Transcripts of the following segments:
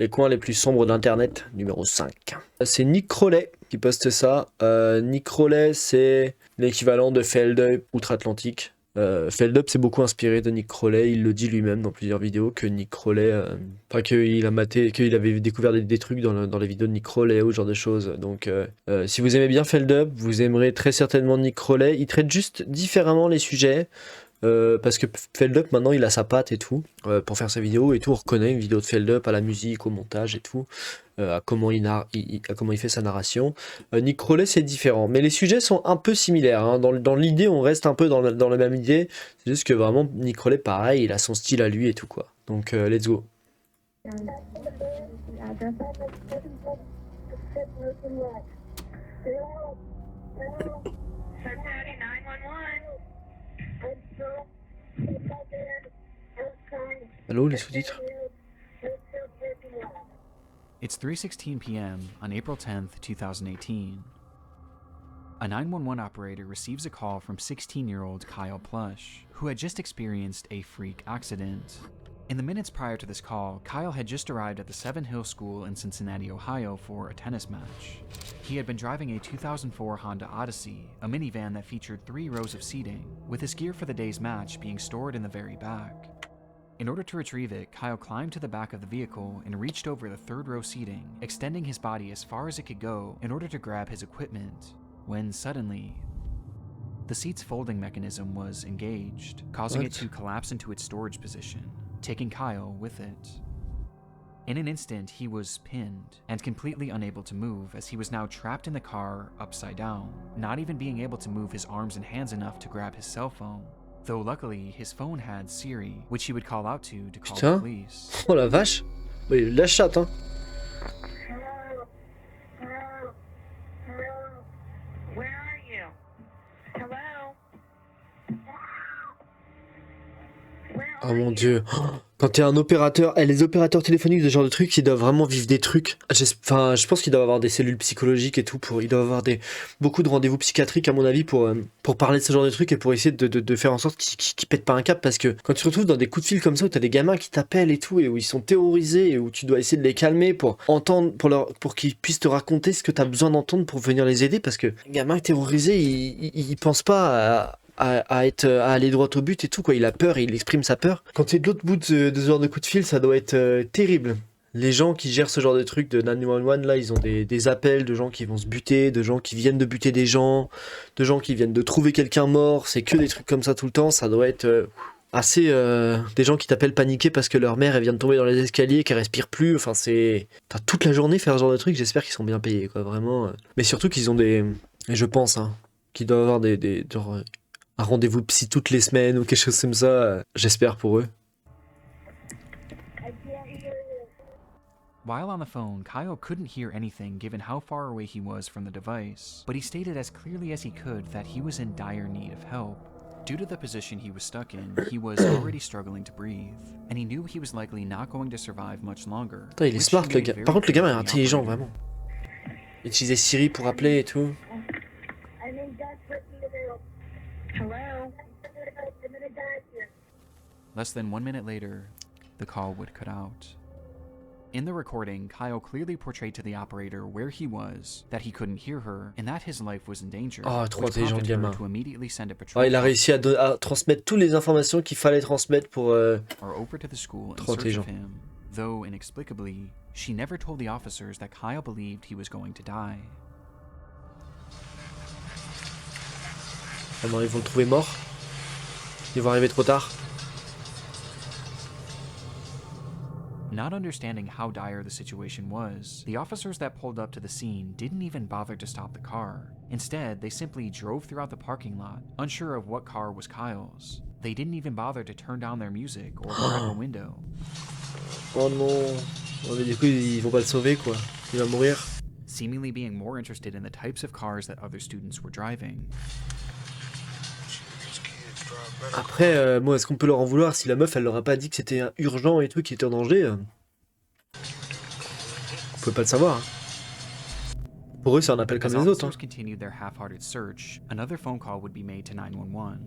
Les coins les plus sombres d'Internet, numéro 5. C'est Nick Crowley qui poste ça. Nick Crowley, c'est l'équivalent de Feldup outre-Atlantique. Feldup s'est beaucoup inspiré de Nick Crowley. Il le dit lui-même dans plusieurs vidéos que Nick Crowley, qu'il a maté, qu'il avait découvert des trucs dans les vidéos de Nick Crowley ou ce genre de choses. Donc, si vous aimez bien Feldup, vous aimerez très certainement Nick Crowley. Il traite juste différemment les sujets. Parce que Feldup maintenant il a sa patte et tout pour faire ses vidéos et tout, on reconnaît une vidéo de Feldup à la musique, au montage et tout, à comment à comment il fait sa narration. Nick Crowley c'est différent, mais les sujets sont un peu similaires, hein. Dans l'idée on reste un peu dans la même idée, c'est juste que vraiment Nick Crowley pareil, il a son style à lui et tout quoi. Donc let's go. Allô, les sous-titres? It's 3:16 p.m. on April 10th, 2018. A 911 operator receives a call from 16-year-old Kyle Plush, who had just experienced a freak accident. In the minutes prior to this call, Kyle had just arrived at the Seven Hill School in Cincinnati, Ohio for a tennis match. He had been driving a 2004 Honda Odyssey, a minivan that featured 3 rows of seating, with his gear for the day's match being stored in the very back. In order to retrieve it, Kyle climbed to the back of the vehicle and reached over the 3rd row seating, extending his body as far as it could go in order to grab his equipment, when suddenly, the seat's folding mechanism was engaged, causing it to collapse into its storage position, taking Kyle with it. In an instant, he was pinned and completely unable to move, as he was now trapped in the car upside down, not even being able to move his arms and hands enough to grab his cell phone. Though luckily, his phone had Siri, which he would call out to call the police. Oh la vache. Oui, la chatte, hein. Where are you? Hello? Oh mon dieu. Quand t'es un opérateur, les opérateurs téléphoniques de ce genre de trucs, ils doivent vraiment vivre des trucs. Enfin, je pense qu'ils doivent avoir des cellules psychologiques et tout. Ils doivent avoir beaucoup de rendez-vous psychiatriques, à mon avis, pour parler de ce genre de trucs et pour essayer de faire en sorte qu'ils pètent pas un câble. Parce que quand tu te retrouves dans des coups de fil comme ça, où t'as des gamins qui t'appellent et tout, et où ils sont terrorisés, et où tu dois essayer de les calmer pour entendre, pour qu'ils puissent te raconter ce que t'as besoin d'entendre pour venir les aider. Parce que les gamins terrorisés, ils pensent pas à aller droit au but et tout quoi, il a peur et il exprime sa peur. Quand tu es de l'autre bout de ce genre de coup de fil, ça doit être terrible. Les gens qui gèrent ce genre de trucs de 911 là, ils ont des appels de gens qui vont se buter, de gens qui viennent de buter des gens, de gens qui viennent de trouver quelqu'un mort, c'est que des trucs comme ça tout le temps, ça doit être assez des gens qui t'appellent paniqués parce que leur mère elle vient de tomber dans les escaliers, qu'elle respire plus, enfin c'est... T'as toute la journée faire ce genre de trucs, j'espère qu'ils sont bien payés quoi, vraiment. Mais surtout qu'ils ont et je pense, hein, qu'ils doivent avoir genre, un rendez-vous psy toutes les semaines ou quelque chose comme ça, j'espère pour eux. While on the phone, Kyle couldn't hear anything given how far away he was from the device, but he stated as clearly as he could that he was in dire need of help. Due to the position he was stuck in, he was already struggling to breathe, and he knew he was likely not going to survive much longer. Putain, il est smart le gars. Par contre, le gamin est intelligent, vraiment. Il utilisait Siri pour appeler et tout. Less than 1 minute later, the call would cut out. In the recording, Kyle clearly portrayed to the operator where he was, that he couldn't hear her, and that his life was in danger. Oh, trop which intelligent, prompted her gamin. to immediately send a patrol Il a réussi à transmettre toutes les informations qu'il fallait transmettre pour... or over to the school in Trop search of intelligent. him, though inexplicably, she never told the officers that Kyle believed he was going to die. Ah non, ils vont le trouver mort. Ils vont arriver trop tard. Not understanding how dire the situation was, the officers that pulled up to the scene didn't even bother to stop the car. Instead, they simply drove throughout the parking lot, unsure of what car was Kyle's. They didn't even bother to turn down their music or crack a window. Oh non. Oh, mais du coup, ils vont pas le sauver, quoi. Il va mourir. Seemingly being more interested in the types of cars that other students were driving. Après, moi, est-ce qu'on peut leur en vouloir si la meuf, elle leur a pas dit que c'était urgent et tout, qu'il était en danger On peut pas le savoir. Hein. Pour eux, c'est un appel comme As les autres. Hein. officers continued their half-hearted search, another phone call would be made to 911.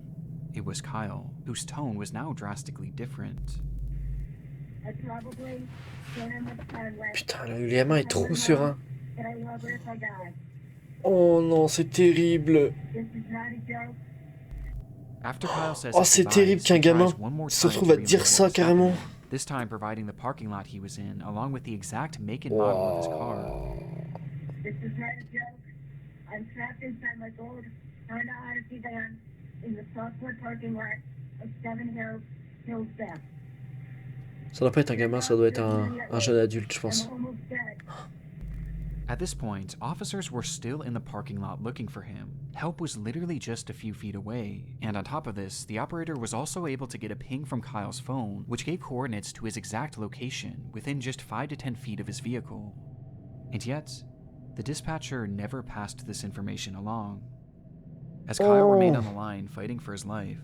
It was Kyle, whose tone was now drastically different. I probably hit him with a pen right. Putain, le gamin est trop serein. But I love her if I die. Oh non, c'est terrible. This is not a joke. After Kyle says Oh, his c'est terrible goodbyes, qu'un he gamin tries one more se time retrouve to à dire relay ça what was carrément. happening, this time providing the parking lot he was in, along with the exact make and model of his car. Wow. This is not a joke. I'm trapped inside my gold Honda Odyssey van in the software parking lot of Seven Hills Beth. Ça doit pas être un gamin, ça doit être un jeune adulte, je pense. I'm almost dead. At this point, officers were still in the parking lot looking for him. Help was literally just a few feet away, and on top of this, the operator was also able to get a ping from Kyle's phone, which gave coordinates to his exact location within just 5 to 10 feet of his vehicle. And yet, the dispatcher never passed this information along. As Kyle remained on the line fighting for his life,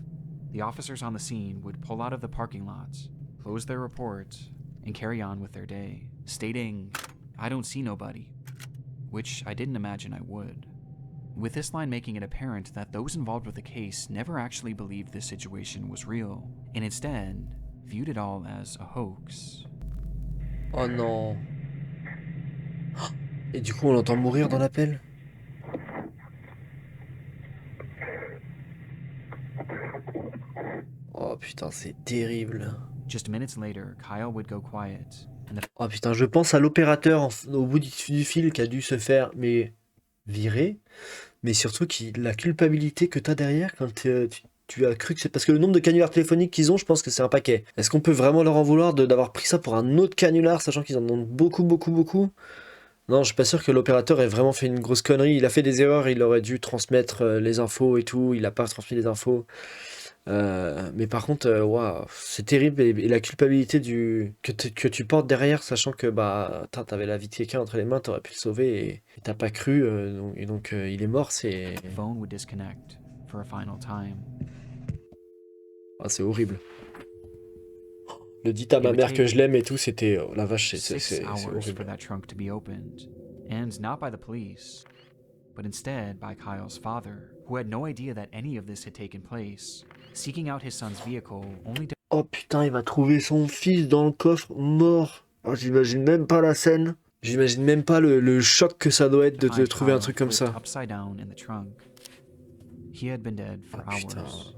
the officers on the scene would pull out of the parking lot, close their report, and carry on with their day, stating, "I don't see nobody," which I didn't imagine I would. With this line making it apparent that those involved with the case never actually believed this situation was real, and instead viewed it all as a hoax. Oh non. Et du coup, on l'entend mourir dans l'appel? Oh putain, c'est terrible. Just minutes later, Kyle would go quiet, and the Oh putain, je pense à l'opérateur au bout du fil qui a dû se faire virer, mais surtout la culpabilité que t'as derrière quand tu as cru que c'est parce que le nombre de canulars téléphoniques qu'ils ont, je pense que c'est un paquet. Est-ce qu'on peut vraiment leur en vouloir d'avoir pris ça pour un autre canular, sachant qu'ils en ont beaucoup, beaucoup, beaucoup? Non, je suis pas sûr que l'opérateur ait vraiment fait une grosse connerie. Il a fait des erreurs, il aurait dû transmettre les infos et tout. Il a pas transmis les infos. Mais par contre, waouh, c'est terrible et la culpabilité que tu portes derrière, sachant que bah t'avais la vie de quelqu'un entre les mains, t'aurais pu le sauver et t'as pas cru, donc il est mort, c'est phone would disconnect for a final time. c'est horrible. Le dit à It ma would mère que take je l'aime et tout, c'était la vache, c'est 6 hours for horrible. that trunk to be opened, and not by the police, but instead by Kyle's father, who had no idea that any of this had taken place, seeking out his son's vehicle only to Oh putain, il va trouver son fils dans le coffre, mort. Oh, j'imagine même pas la scène. J'imagine même pas le choc que ça doit être de find trouver un Kyle truc comme flipped ça. upside down in the trunk. He had been dead for Ah putain. hours.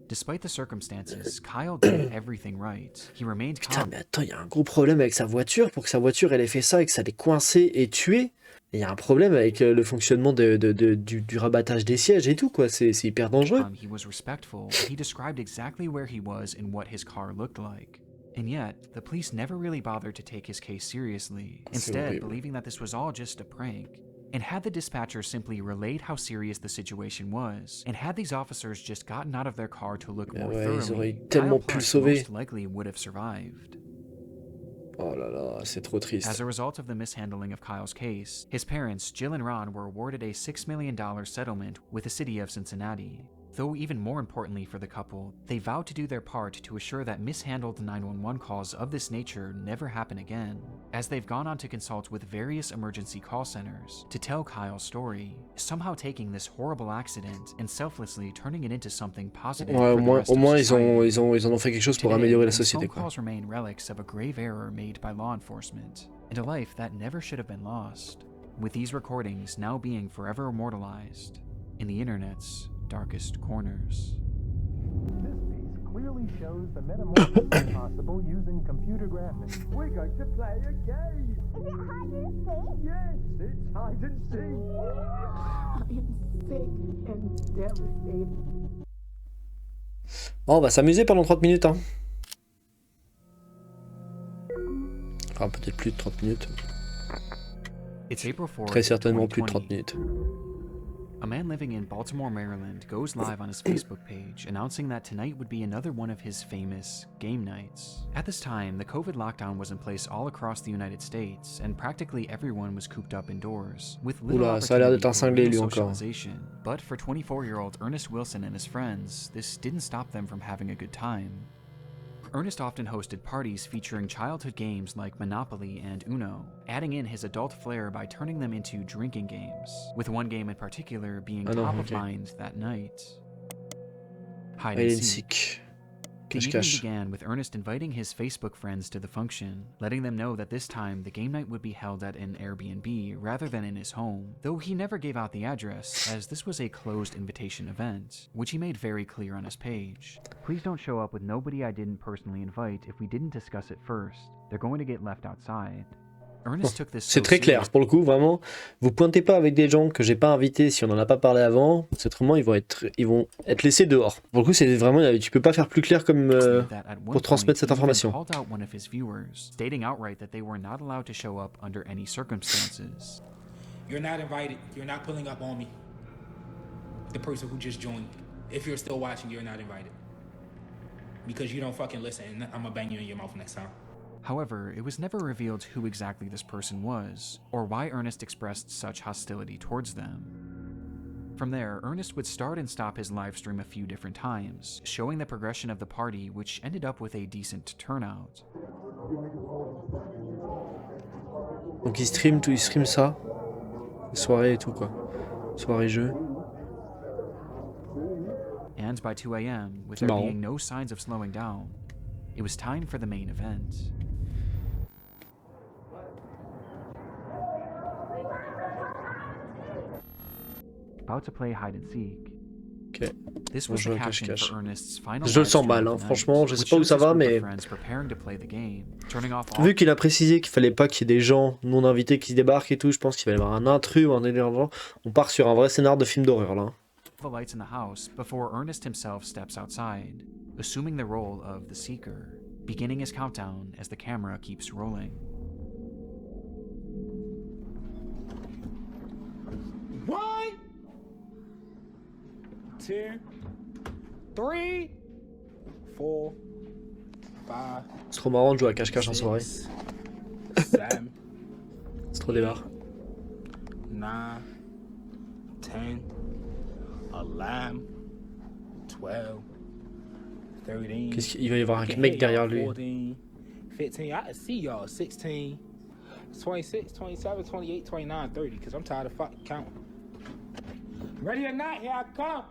Despite the circumstances, Kyle did everything right. He remained Putain, calm mais attends, il y a un gros problème avec sa voiture. Pour que sa voiture, elle ait fait ça et que ça l'ait coincé et tué. Il y a un problème avec le fonctionnement du rabattage des sièges et tout, quoi. C'est hyper dangereux. He was respectful. He described exactly where he was and what his car looked like. And yet, the police never really bothered to take his case seriously, instead horrible. believing that this was all just a prank. And had the dispatcher simply relayed how serious the situation was, and had these officers just gotten out of their car to look Mais more ouais, ils thoroughly, auraient tellement Kyle pu le Plush sauver. most likely would have survived. Oh là là, c'est trop As triste. a result of the mishandling of Kyle's case, his parents, Jill and Ron, were awarded a $6 million settlement with the city of Cincinnati. Though even more importantly for the couple, they vowed to do their part to assure that mishandled 911 calls of this nature never happen again, as they've gone on to consult with various emergency call centers to tell Kyle's story, somehow taking this horrible accident and selflessly turning it into something positive Ouais, for the rest au of moins society. ils en ont fait quelque chose pour Today, améliorer la these société, phone quoi. calls remain relics of a grave error made by law enforcement, and a life that never should have been lost, with these recordings now being forever immortalized in the internet's darkest corners. This piece clearly shows the metamorphosis possible using computer graphics. We're going to play a game! Is it hide and seek? Yes, it's hide and seek! I am sick and devastated. Bon, on va s'amuser pendant 30 minutes, hein. Enfin, peut-être plus de 30 minutes. It's April 4th, Très certainement plus de 30 2020. minutes. A man living in Baltimore, Maryland goes live on his Facebook page announcing that tonight would be another one of his famous game nights. At this time, the COVID lockdown was in place all across the United States, and practically everyone was cooped up indoors, with little Oula, ça a l'air d'être un opportunity cinglé, for real lui, encore. socialization. But for 24-year-old Ernest Wilson and his friends, this didn't stop them from having a good time. Ernest often hosted parties featuring childhood games like Monopoly and Uno, adding in his adult flair by turning them into drinking games, with one game in particular being Ah non, top ok. of mind that night. Hide Hide and and seek. seek. The evening Cache-cache. began with Ernest inviting his Facebook friends to the function, letting them know that this time the game night would be held at an Airbnb rather than in his home, though he never gave out the address as this was a closed invitation event, which he made very clear on his page. Please don't show up with nobody I didn't personally invite if we didn't discuss it first. They're going to get left outside. Ernest took this C'est so très clair, serious- pour le coup, vraiment. Vous pointez pas avec des gens que j'ai pas invités si on en a pas parlé avant. C'est autrement, ils vont être laissés dehors. Pour le coup, c'est vraiment, tu peux pas faire plus clair comme that at one pour transmettre point, cette he even information. called out one of his viewers, stating outright that they were not allowed to show up under any circumstances. You're not invited. You're not pulling up on me. The person who just joined. If you're still watching, you're not invited. Because you don't fucking listen, and I'm gonna bang you in your mouth next time. However, it was never revealed who exactly this person was, or why Ernest expressed such hostility towards them. From there, Ernest would start and stop his live stream a few different times, showing the progression of the party, which ended up with a decent turnout. Donc il stream ça. Soirée et tout quoi. Soirée jeu. And by 2 a.m., with C'est there marrant. being no signs of slowing down, it was time for the main event. About to play hide and seek. Ok. This On was joue the à caption cache-cache. for Ernest's final Je le live sens stream mal, of hein. the Franchement, night, je sais which pas où shows ça his va, group of mais friends preparing to play the game, turning off all vu qu'il a précisé qu'il fallait pas qu'il y ait des gens non invités qui se débarquent et tout, je pense qu'il va y avoir un intrus ou un délire genre. On part sur un vrai scénar de film d'horreur là. the lights in the house before Ernest himself steps outside, assuming the role of the seeker, beginning his countdown as the camera keeps rolling. One, two, three, four, five, C'est trop marrant de jouer à cache-cache en soirée. six, seven, C'est trop débarre. 9, 10, 11, 12, 13. Qu'est-ce qu'il va y avoir un I can mec hear derrière y'all, lui. 14, 15, I can see y'all. 16, 26, 27, 28, 29, 30. Because I'm tired of fucking counting. Ready or not, here I come.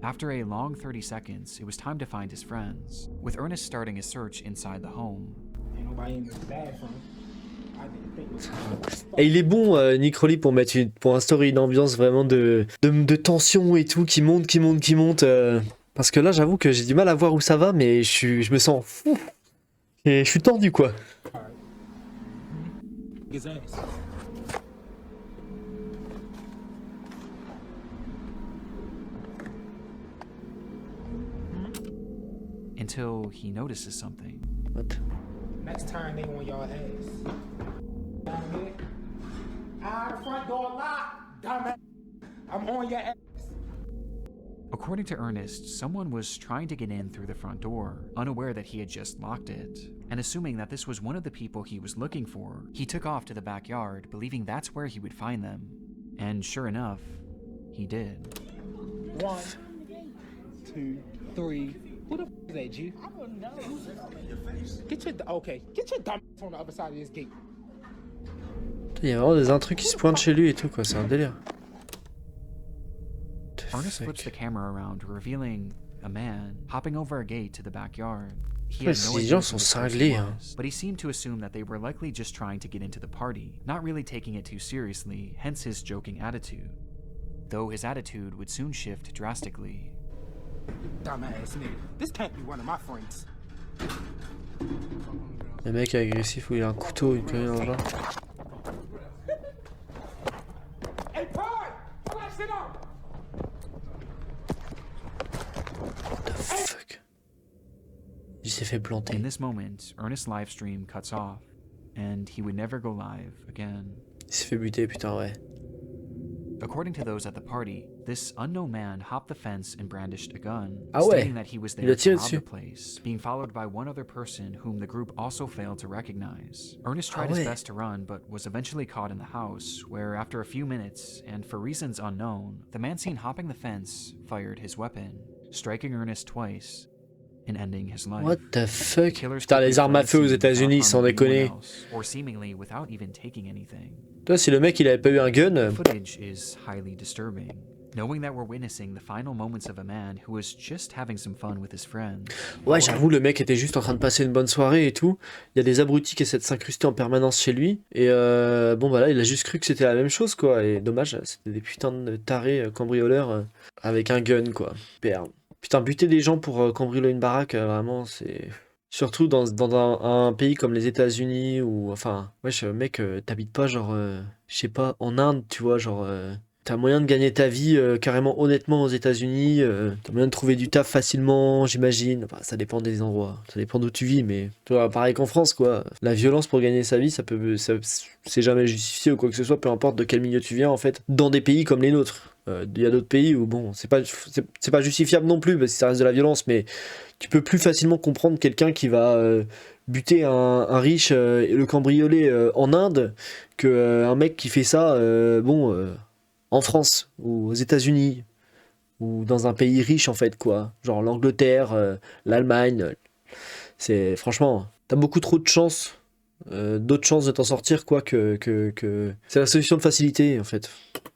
After a long 30 seconds, it was time to find his friends, with Ernest starting his search inside the home. Ain't nobody in this bathroom. I didn't think it was Et il est bon, Nick Rolly, pour instaurer une ambiance vraiment de tension et tout, qui monte. Parce que là, j'avoue que j'ai du mal à voir où ça va, mais je me sens fou. Et je suis tendu, quoi. his ass. Until he notices something. What? Next time they on y'all ass. Down here. The front door locked. Dumbass. I'm on your ass. According to Ernest, someone was trying to get in through the front door, unaware that he had just locked it. And assuming that this was one of the people he was looking for, he took off to the backyard, believing that's where he would find them. And sure enough, he did. 1, 2, 3. Who the f is that, G? I don't know. Get your dumb ass on the other side of this gate. Il y a vraiment des intrus qui se pointent chez lui et tout, quoi. C'est un délire. Ernest flips the camera around, revealing a man hopping over a gate to the backyard. He Ouais, had no ces idea gens who sont this person cinglés, hein. was, but he seemed to assume that they were likely just trying to get into the party, not really taking it too seriously, hence his joking attitude. Though his attitude would soon shift drastically. Dumbass nigga. This can't be one of my friends. Le mec est agressif où il a un couteau, une connerie dans le genre. Hey, Pride! Pull that shit up! The fuck? Il s'est fait planter. In this moment, Ernest's live stream cuts off, and he would never go live again. Il s'est fait buter, putain, ouais. According to those at the party, this unknown man hopped the fence and brandished a gun, Ah ouais. stating that he was Il there a to tiré rob the dessus. place, being followed by one other person whom the group also failed to recognize. Ernest tried Ah his ouais. best to run, but was eventually caught in the house, where after a few minutes, and for reasons unknown, the man seen hopping the fence fired his weapon, striking Ernest twice and ending his life. What the fuck? Killers Putain, quickly les armes à fled feu aux the scene without États-Unis, sans harming anyone déconner. else, or seemingly without even taking anything. Toi, si le mec il avait pas eu un gun, The footage is highly disturbing. knowing that we're witnessing the final moments of a man who was just having some fun with his friends. Ouais, j'avoue, le mec était juste en train de passer une bonne soirée et tout. Il y a des abrutis qui essaient de s'incruster en permanence chez lui. Et bon, voilà, il a juste cru que c'était la même chose, quoi. Et dommage, c'était des putains de tarés cambrioleurs avec un gun, quoi. Putain, buter des gens pour cambrioler une baraque, vraiment, c'est... Surtout dans un pays comme les États-Unis ou... Enfin, wesh, mec, t'habites pas, genre, je sais pas, en Inde, tu vois, genre... T'as moyen de gagner ta vie carrément honnêtement aux États-Unis. T'as moyen de trouver du taf facilement, j'imagine. Enfin, ça dépend des endroits. Ça dépend d'où tu vis, mais tu vois, pareil qu'en France, quoi. La violence pour gagner sa vie, c'est jamais justifié ou quoi que ce soit, peu importe de quel milieu tu viens, en fait. Dans des pays comme les nôtres. Il y a d'autres pays où, bon, c'est pas justifiable non plus, parce que ça reste de la violence, mais tu peux plus facilement comprendre quelqu'un qui va buter un riche et le cambrioler en Inde que un mec qui fait ça, en France ou aux États-Unis ou dans un pays riche en fait quoi, genre l'Angleterre, l'Allemagne. C'est franchement, t'as beaucoup trop de chances, d'autres chances de t'en sortir quoi que c'est la solution de facilité en fait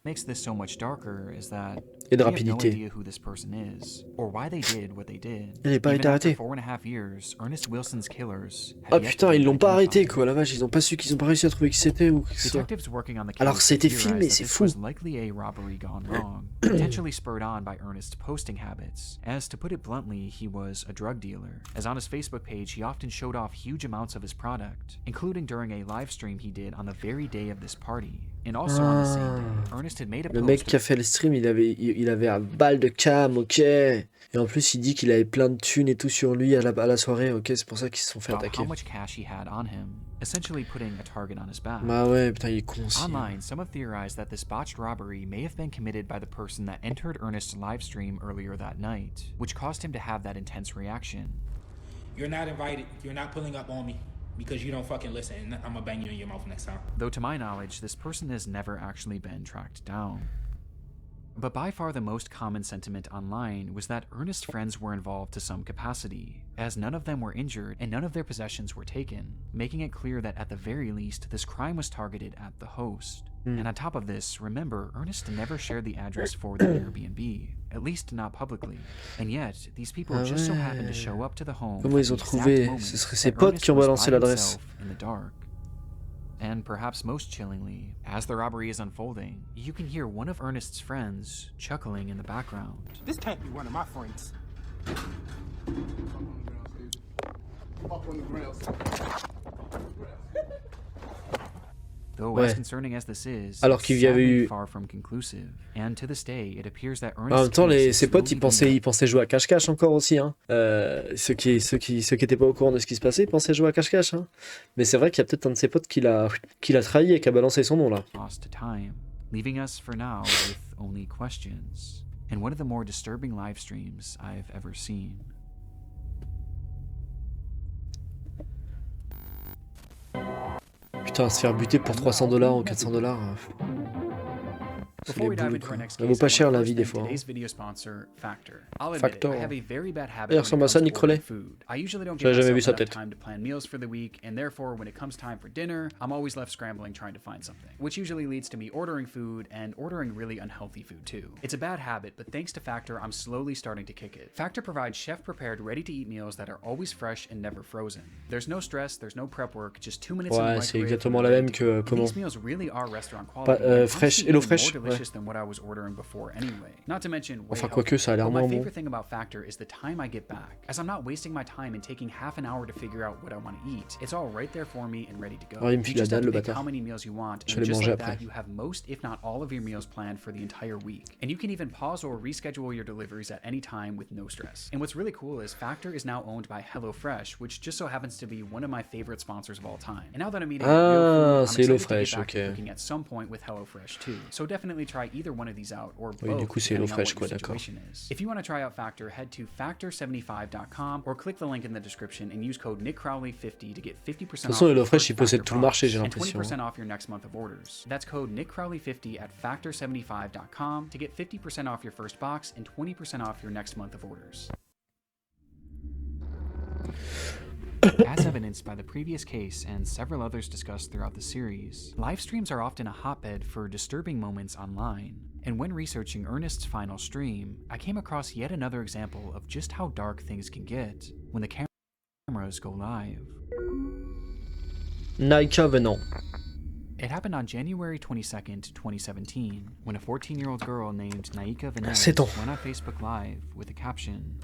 Makes this so much darker is that et de we have no rapidité. idea who this person is or why they did what they did. Elle n'a pas été Even after arrêtée. 4.5 years, Ernest Wilson's killers have Ah yet to putain, be ils l'ont pas arrêté identified. quoi, la vache, ils ont pas réussi à trouver qui c'était ou qui que ce soit. Detectives working on the case Alors que c'était theorized filmé, that c'est this fou. was likely a robbery gone wrong, potentially spurred on by Ernest's posting habits, as to put it bluntly, he was a drug dealer. As on his Facebook page, he often showed off huge amounts of his product, including during a live stream he did on the very day of this party. And also on the same day, Ernest had made a Le post mec qui a fait le stream, il avait un balle de cam, ok. Et en plus, il dit qu'il avait plein de thunes et tout sur lui à la soirée, ok. C'est pour ça qu'ils se sont fait about attaquer. how much cash he had on him, essentially putting a target on his back. Bah ouais, putain, il est con aussi. Online, some have theorized that this botched robbery may have been committed by the person that entered Ernest's live stream earlier that night, which caused him to have that intense reaction. You're not invited. You're not pulling up on me because you don't fucking listen, and I'm gonna bang you in your mouth next time. Though to my knowledge, this person has never actually been tracked down. But by far the most common sentiment online was that Ernest's friends were involved to some capacity, as none of them were injured and none of their possessions were taken, making it clear that at the very least, this crime was targeted at the host. And on top of this, remember, Ernest never shared the address for the Airbnb, at least not publicly. And yet, these people just so happened to show up to the home Comment at ils ont the trouvé? exact moment Ce serait ses that potes Ernest qui ont was balancé by l'adresse. himself in the dark. And perhaps most chillingly, as the robbery is unfolding, you can hear one of Ernest's friends chuckling in the background. This can't be one of my friends. Up on the ground. Though Ouais. as concerning as this is, Alors qu'il y avait sadly eu- far from conclusive. And to this day, it appears that En Ernest's même temps, case is ses potes, slowly ils pensaient jouer à cache-cache encore aussi. Hein. Ceux qui étaient pas au courant de ce qui se passait, ils pensaient jouer à cache-cache. Hein. Mais c'est vrai qu'il y a peut-être un de ses potes qui l'a trahi et qui a balancé son nom là. lost to time, leaving us for now with only questions, and one of the more disturbing live streams I've ever seen. Putain, se faire buter pour 300$ ou 400$. C'est Before les we dive boules, into quoi. our next Ça case, vaut pas I cher wanna la first vie des thank fois. today's video sponsor, Factor. I'll admit Factor. it, I have a very bad habit Il when it ressemble à comes ça, to Nick ordering Crowley. food. I usually don't J'avais give jamais vu myself sa enough tête. time to plan meals for the week, and therefore when it comes time for dinner, I'm always left scrambling trying to find something, which usually leads to me ordering food and ordering really unhealthy food too. It's a bad habit, but thanks to Factor, I'm slowly starting to kick it. Factor provides chef-prepared, ready-to-eat meals that are always fresh and never frozen. There's no stress, there's no prep work, just 2 minutes in the Ouais, microwave. c'est exactement and la they're même ready to go. que And comment these meals really are restaurant Pas, quality. and fraîche, honestly Hello even Fresh, more ouais. delicious than what I was ordering before anyway. Not to mention way Enfin, healthier. quoique, ça a l'air But my moins bon. favorite thing about Factor is the time I get back, as I'm not wasting my time in taking half an hour to figure out what I want to eat. It's all right there for me and ready to go. Ouais, il me You file la just have dalle, to le pick how bâtard. many meals you want, Je and vais les just manger like après. that, you have most, if not all, of your meals planned for the entire week. And you can even pause or reschedule your deliveries at any time with no stress. And what's really cool is Factor is now owned by HelloFresh, which just so happens to be one of my favorite sponsors of all time. And now that I'm eating real Ah, food, I'm c'est excited to HelloFresh, get back to ok. cooking at some point with HelloFresh too. So definitely try either one of these out or Oui, both. du coup, c'est depending on HelloFresh, what quoi, your d'accord. situation is. If you want to try out Factor, head to factor75.com or click the link in the description and use code NickCrowley50 to get 50% De toute off façon, your HelloFresh, first il possède Factor tout le marché, j'ai box and l'impression. 20% off your next month of orders. That's code NickCrowley50 at factor75.com to get 50% off your first box and 20% off your next month of orders. As evidenced by the previous case and several others discussed throughout the series, live streams are often a hotbed for disturbing moments online. And when researching Ernest's final stream, I came across yet another example of just how dark things can get when the cameras go live. Naika venant. It happened on January 22nd, 2017, when a 14-year-old girl named Naika Venez 7 ans. went on Facebook Live with a caption.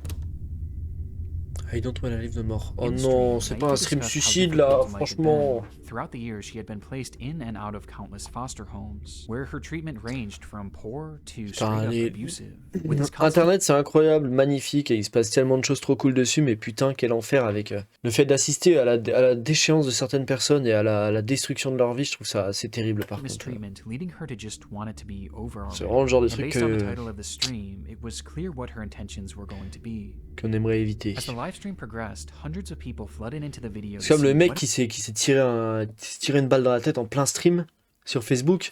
I don't wanna leave no more. Oh In the non, stream, c'est Naika pas un stream discussed how suicide difficult là, life had franchement. been. Throughout the years, she had been placed in and out of countless foster homes, where her treatment ranged from poor to straight up les- abusive. With this constant Internet c'est incroyable, magnifique, et il se passe tellement de choses trop cool dessus, mais putain quel enfer avec le fait d'assister à la déchéance de certaines personnes et à la destruction de leur vie, je trouve ça assez terrible par contre. mistreatment, leading her to just want it to be over C'est already. vraiment le genre de And truc based on the que- title of the stream, it was clear what her intentions were going to be. qu'on aimerait éviter. As the live stream progressed, hundreds of people flooded into the video. C'est comme le mec qui s'est tiré une balle dans la tête en plein stream sur Facebook.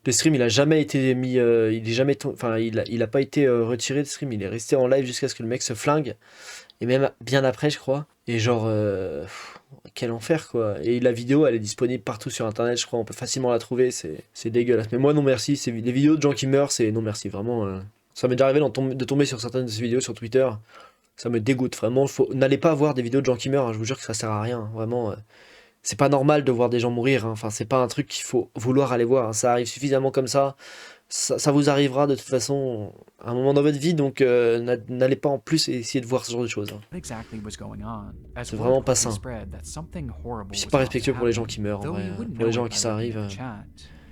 Le stream il a jamais été mis, il est jamais, enfin il a pas été retiré de stream, il est resté en live jusqu'à ce que le mec se flingue. Et même bien après je crois. Et genre quel enfer quoi. Et la vidéo elle est disponible partout sur internet je crois, on peut facilement la trouver, c'est dégueulasse. Mais moi non merci, c'est les vidéos de gens qui meurent, c'est non merci vraiment. Ça m'est déjà arrivé de tomber sur certaines de ces vidéos sur Twitter. Ça me dégoûte vraiment. N'allez pas voir des vidéos de gens qui meurent, hein, je vous jure que ça sert à rien. Hein, vraiment, c'est pas normal de voir des gens mourir. Hein. Enfin, c'est pas un truc qu'il faut vouloir aller voir. Hein. Ça arrive suffisamment comme ça. Ça vous arrivera de toute façon à un moment dans votre vie. Donc, n'allez pas en plus essayer de voir ce genre de choses. Hein. C'est vraiment pas sain. Puis c'est pas respectueux pour les gens qui meurent. En vrai. Pour les gens à qui ça arrive.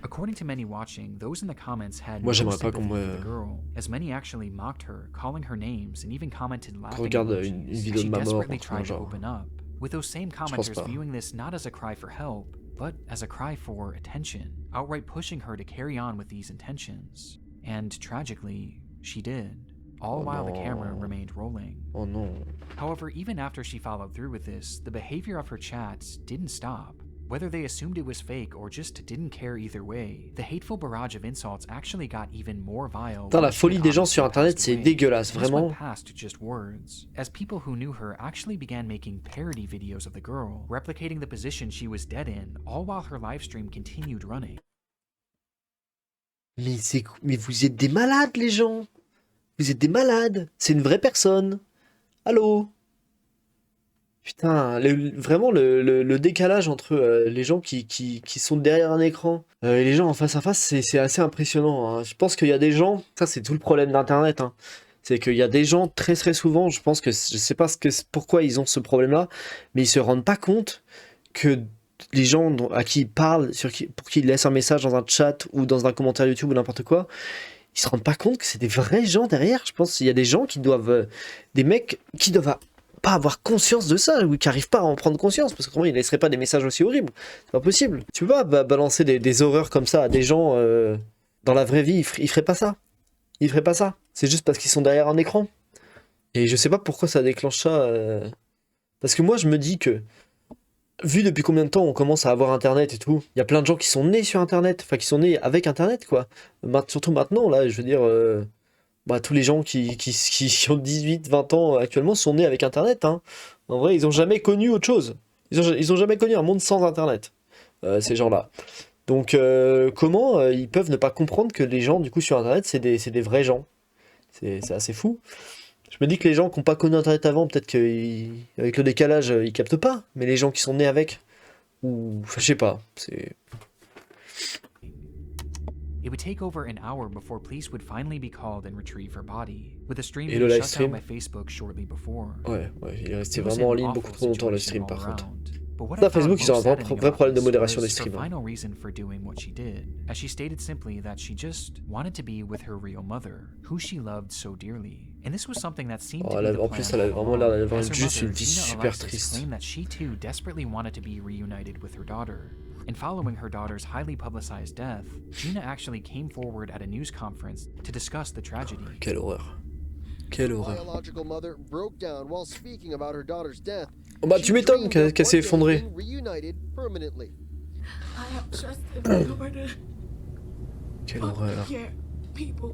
According to many watching, those in the comments had Moi, no j'aimerais pas sympathy qu'on for the girl, as many actually mocked her, calling her names and even commented laughing regarde emojis une as vidéo she de ma mort, desperately tried to genre. open up, with those same pense commenters pas. viewing this not as a cry for help, but as a cry for attention, outright pushing her to carry on with these intentions. And tragically, she did, all Oh while the camera no. remained rolling. Oh non. However, even after she followed through with this, the behavior of her chats didn't stop. Whether they assumed it was fake or just didn't care either way, the hateful barrage of insults actually got even more vile. Putain, la when she folie had des gens obviously sur internet, passed c'est away. dégueulasse, This went vraiment. past just words, as people who knew her actually began making parody videos of the girl, replicating the position she was dead in, all while her live stream continued running. Mais vous êtes des malades les gens. Vous êtes des malades. C'est une vraie personne. Allô. Putain, vraiment le décalage entre les gens qui sont derrière un écran et les gens en face à face, c'est assez impressionnant. Hein. Je pense qu'il y a des gens, ça c'est tout le problème d'Internet, hein. C'est qu'il y a des gens très très souvent, je pense que je sais pas pourquoi ils ont ce problème-là, mais ils se rendent pas compte que les gens à qui ils parlent, pour qui ils laissent un message dans un chat ou dans un commentaire YouTube ou n'importe quoi, ils se rendent pas compte que c'est des vrais gens derrière. Je pense qu'il y a des gens qui doivent, des mecs qui doivent pas avoir conscience de ça, ou qui arrivent pas à en prendre conscience, parce qu'autrement ils laisseraient pas des messages aussi horribles. C'est pas possible. Tu peux pas balancer des horreurs comme ça à des gens dans la vraie vie, ils feraient pas ça. Ils feraient pas ça. C'est juste parce qu'ils sont derrière un écran. Et je sais pas pourquoi ça déclenche ça. Parce que moi je me dis que, vu depuis combien de temps on commence à avoir Internet et tout, il y a plein de gens qui sont nés sur Internet, enfin qui sont nés avec Internet quoi. Surtout maintenant là, je veux dire... tous les gens qui ont 18, 20 ans actuellement sont nés avec Internet. Hein. En vrai, ils ont jamais connu autre chose. Ils ont jamais connu un monde sans Internet, ces gens-là. Donc, comment ils peuvent ne pas comprendre que les gens, du coup, sur Internet, c'est des vrais gens. C'est assez fou. Je me dis que les gens qui n'ont pas connu Internet avant, peut-être qu'avec le décalage, ils captent pas. Mais les gens qui sont nés avec, ou... Enfin, je sais pas. C'est... It would take over an hour before police would finally be called and retrieve her body, with the stream Et le being live shut stream. down by Facebook shortly before. Ouais, il est resté It was vraiment en an ligne awful beaucoup trop longtemps, le situation stream, par all contre. around. But what Ça, I found Facebook, ils ont un most vrai saddening problème de about modération des this was streams. her final reason for doing what she did, as she stated simply that she just wanted to be with her real mother, who she loved so dearly. And this was something that seemed to be the En plan plus, elle a all vraiment l'air along, d'avoir as her juste une mother, vie Gina super Alexis, triste. claimed that she too desperately wanted to be reunited with her daughter. And following her daughter's highly publicized death, Gina actually came forward at a news conference to discuss the tragedy. Quelle horreur. Quelle horreur. Biological mother broke down while speaking about her daughter's death. Oh bah tu m'étonnes qu'elle s'est effondrée. Reunited permanently. I have trusted my daughter. Quelle horreur. Care people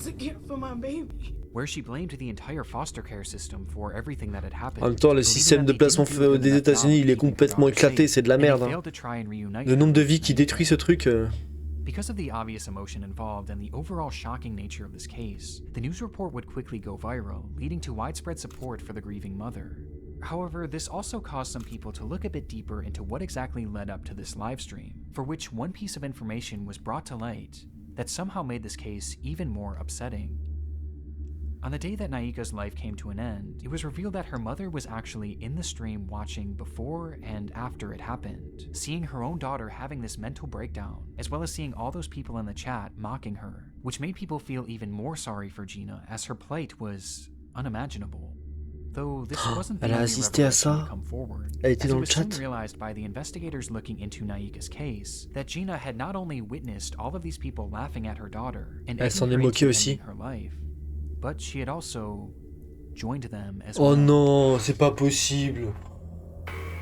to care for my baby. Where she blamed the entire foster care system for everything that had happened. En même temps, le système de placement des États-Unis, il est complètement éclaté, c'est de la merde. Hein. Le nombre de vies qui détruit ce truc. Because of the obvious emotion involved and the overall shocking nature of this case, the news report would quickly go viral, leading to widespread support for the grieving mother. However, this also caused some people to look a bit deeper into what exactly led up to this livestream, for which one piece of information was brought to light that somehow made this case even more upsetting. On the day that Naika's life came to an end, it was revealed that her mother was actually in the stream watching before and after it happened, seeing her own daughter having this mental breakdown, as well as seeing all those people in the chat mocking her, which made people feel even more sorry for Gina as her plight was unimaginable. Though this wasn't the Elle a only assisté à revelation ça. to come forward, Elle était as dans it le was soon chat. realized by the investigators looking into Naika's case that Gina had not only witnessed all of these people laughing at her daughter and Elle s'en egging est her moquée into aussi. ending her life, but she had also joined them as Oh well. non, c'est pas possible.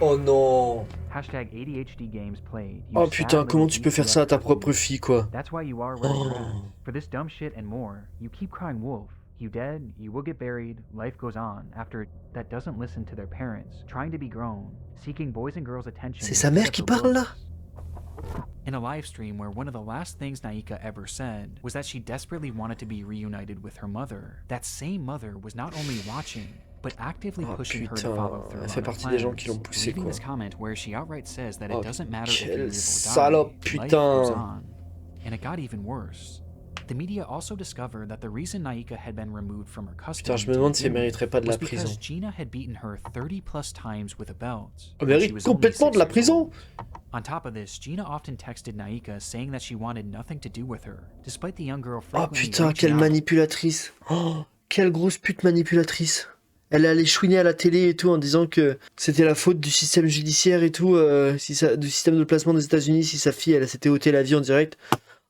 Oh non. Hashtag ADHD games played. You Oh sad putain, little comment tu peux faire ça à ta BTS propre kid. fille, quoi? That's why you are where you're at. Oh. For this dumb shit and more, you keep crying wolf. You dead, you will get buried, life goes on after that doesn't listen to their parents, trying to be grown, seeking boys and girls' attention. C'est sa mère qui parle là? In a live stream where one of the last things Naika ever said was that she desperately wanted to be reunited with her mother, that same mother was not only watching, but actively Oh pushing her to putain, follow through elle on fait her partie des gens qui l'ont plans, poussé, leaving quoi. this comment where she outright says that Oh, it doesn't matter if you quelle live or die, salope, life goes putain. on. And it got even worse. The media also discovered that the reason Naika had been removed from her custody Putain, je me demande si elle mériterait pas de la was because prison. Gina had beaten her 30 plus times with a belt. Elle when she mérite was only complètement 6 de la years prison. old. On top of this, Gina often texted Naika saying that she wanted nothing to do with her, despite the young girl Oh frequently putain, reaching quelle out. manipulatrice. Oh, quelle grosse pute manipulatrice. Elle allait chouiner à la télé et tout en disant que c'était la faute du système judiciaire et tout, du système de placement des États-Unis si sa fille elle s'était ôté la vie en direct,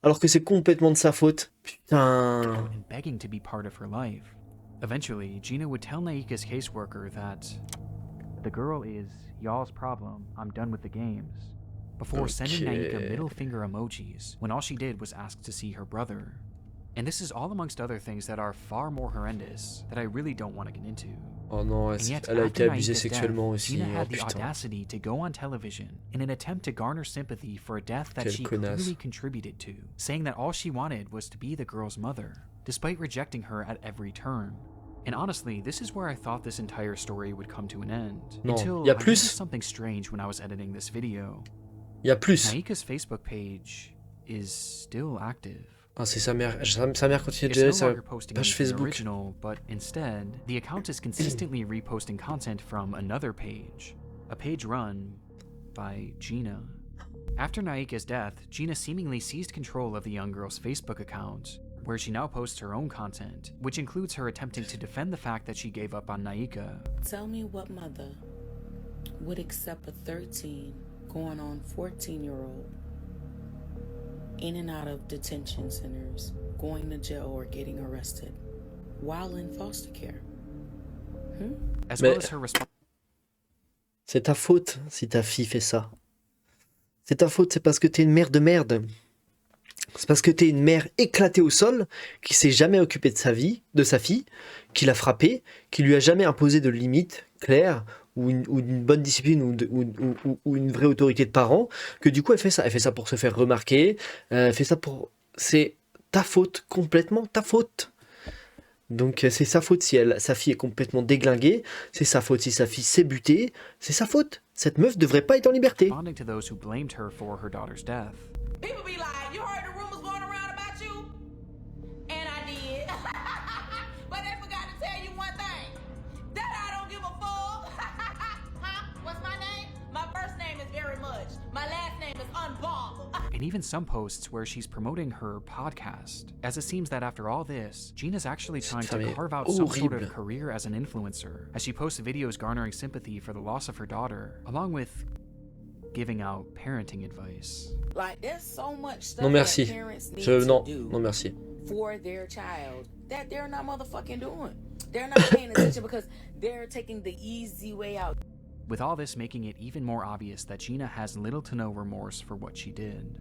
alors que c'est complètement de sa faute. Putain. And begging to be part of her life. Eventually, Gina would tell Naika's caseworker that the girl is y'all's problem, I'm done with the games, before sending Naika middle finger emojis when all she did was ask to see her brother. And this is all amongst other things that are far more horrendous that I really don't want to get into. Oh non, And yet, elle a after été abusée Naika's sexuellement death, aussi. Gina Oh had the putain. audacity to go on television in an attempt to garner sympathy for a death that Quelle she connasse. clearly contributed to, saying that all she wanted was to be the girl's mother, despite rejecting her at every turn. And honestly, this is where I thought this entire story would come to an end. Non, Until y a I plus. noticed something strange when I was editing this video. Il y a plus. Naika's Facebook page is still active. Ah, c'est sa mère. Sa mère continue de It's gérer no sa longer posting page anything Facebook. original, but instead, the account is consistently reposting content from another page, a page run by Gina. After Naika's death, Gina seemingly seized control of the young girl's Facebook account, where she now posts her own content, which includes her attempting to defend the fact that she gave up on Naika. Tell me what mother would accept a 13 going on 14-year-old in and out of detention centers, going to jail or getting arrested while in foster care? As Mais- well as her response. C'est ta faute si ta fille fait ça. C'est ta faute, c'est parce que t'es une mère de merde. C'est parce que t'es une mère éclatée au sol, qui s'est jamais occupée de sa vie, de sa fille, qui l'a frappée, qui lui a jamais imposé de limites claires, ou une bonne discipline, ou une vraie autorité de parent, que du coup elle fait ça. Elle fait ça pour se faire remarquer, elle fait ça pour... C'est ta faute, complètement ta faute. Donc c'est sa faute si sa fille est complètement déglinguée, c'est sa faute si sa fille s'est butée, c'est sa faute. Cette meuf devrait pas être en liberté. Responding to those who blamed her for her daughter's death. People be like, you heard the rumors going around about you? And I did. But they forgot to tell you one thing. That I don't give a fuck. Huh? What's my name? My first name is very much. My last name is Unbomb. And even some posts where she's promoting her podcast, as it seems that after all this, Gina's actually trying femme to est carve out some sort horrible. of career as an influencer, as she posts videos garnering sympathy for the loss of her daughter, along with giving out parenting advice. Like, there's so much stuff Non merci. that parents need Non, to do non merci. for their child that they're not motherfucking doing. They're not paying attention because they're taking the easy way out. With all this making it even more obvious that Gina has little to no remorse for what she did.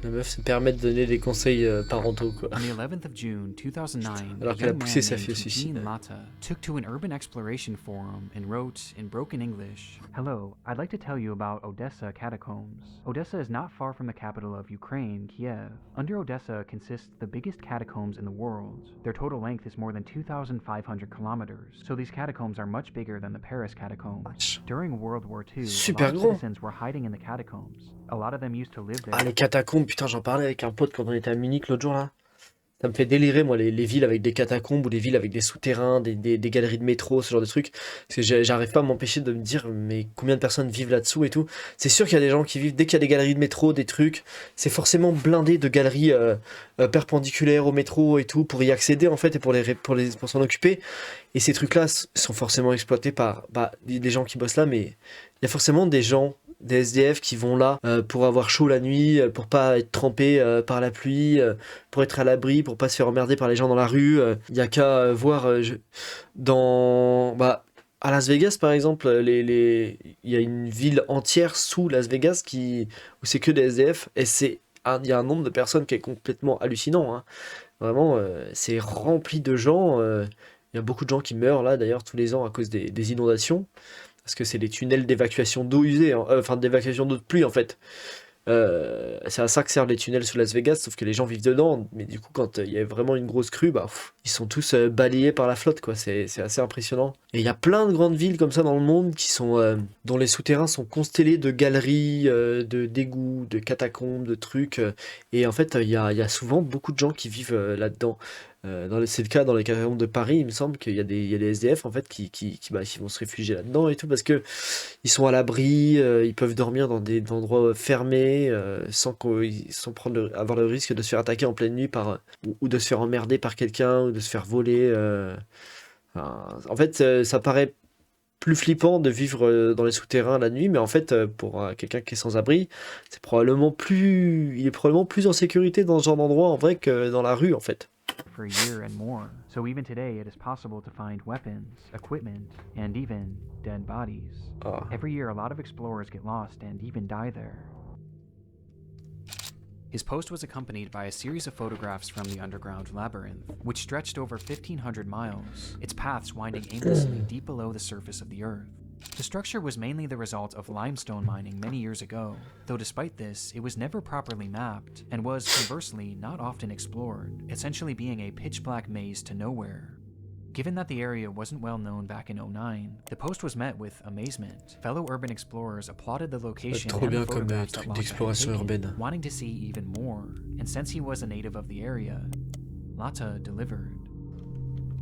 La meuf se permet de donner des conseils parentaux, quoi. On the 11th of June 2009, Alors a qu'elle a young poussé man sa named fille au suicide. Eugene Lata took to an urban exploration forum and wrote in broken English, "Hello, I'd like to tell you about Odessa catacombs. Odessa is not far from the capital of Ukraine, Kiev. Under Odessa consists the biggest catacombs in the world. Their total length is more than 2,500 kilometers, so these catacombs are much bigger than the Paris catacombs. During World War II, a Super lot of grand. citizens were hiding in the catacombs. A lot of them used to live there." Ah, les catacombes, putain, j'en parlais avec un pote quand on était à Munich l'autre jour là. Ça me fait délirer, moi, les villes avec des catacombes ou les villes avec des souterrains, des galeries de métro, ce genre de trucs. Parce que j'arrive pas à m'empêcher de me dire, mais combien de personnes vivent là-dessous et tout. C'est sûr qu'il y a des gens qui vivent, dès qu'il y a des galeries de métro, des trucs, c'est forcément blindé de galeries perpendiculaires au métro et tout, pour y accéder en fait et pour s'en occuper. Et ces trucs-là sont forcément exploités par des gens qui bossent là, mais il y a forcément des gens, des SDF qui vont là pour avoir chaud la nuit, pour pas être trempés par la pluie, pour être à l'abri, pour pas se faire emmerder par les gens dans la rue. Il y a qu'à voir à Las Vegas par exemple, il y a une ville entière sous Las Vegas où c'est que des SDF et il y a un nombre de personnes qui est complètement hallucinant, hein. Vraiment, c'est rempli de gens. Il y a beaucoup de gens qui meurent là d'ailleurs tous les ans à cause des inondations. Parce que c'est des tunnels d'évacuation d'eau usée, hein. Enfin d'évacuation d'eau de pluie en fait. C'est à ça que servent les tunnels sous Las Vegas, sauf que les gens vivent dedans. Mais du coup, quand il y a vraiment une grosse crue, ils sont tous balayés par la flotte, quoi. C'est assez impressionnant. Et il y a plein de grandes villes comme ça dans le monde dont les souterrains sont constellés de galeries, de d'égouts, de catacombes, de trucs. Et en fait, il y a souvent beaucoup de gens qui vivent là-dedans. C'est le cas dans les catacombes de Paris, il me semble qu'il y a des SDF en fait qui vont se réfugier là-dedans et tout parce que ils sont à l'abri, ils peuvent dormir dans des endroits fermés sans avoir le risque de se faire attaquer en pleine nuit ou de se faire emmerder par quelqu'un ou de se faire voler. En fait, ça paraît plus flippant de vivre dans les souterrains la nuit, mais en fait, pour quelqu'un qui est sans abri, il est probablement plus en sécurité dans ce genre d'endroit en vrai que dans la rue en fait. For a year and more. So even today, it is possible to find weapons, equipment, and even dead bodies. Oh. Every year, a lot of explorers get lost and even die there. His post was accompanied by a series of photographs from the underground labyrinth, which stretched over 1,500 miles, its paths winding aimlessly deep below the surface of the Earth. The structure was mainly the result of limestone mining many years ago, though despite this, it was never properly mapped, and was, conversely, not often explored, essentially being a pitch-black maze to nowhere. Given that the area wasn't well known back in 2009, the post was met with amazement. Fellow urban explorers applauded the location Trop and the bien comme photographs that truc Lata had d'exploration taken, urbaine. wanting to see even more, and since he was a native of the area, Lata delivered.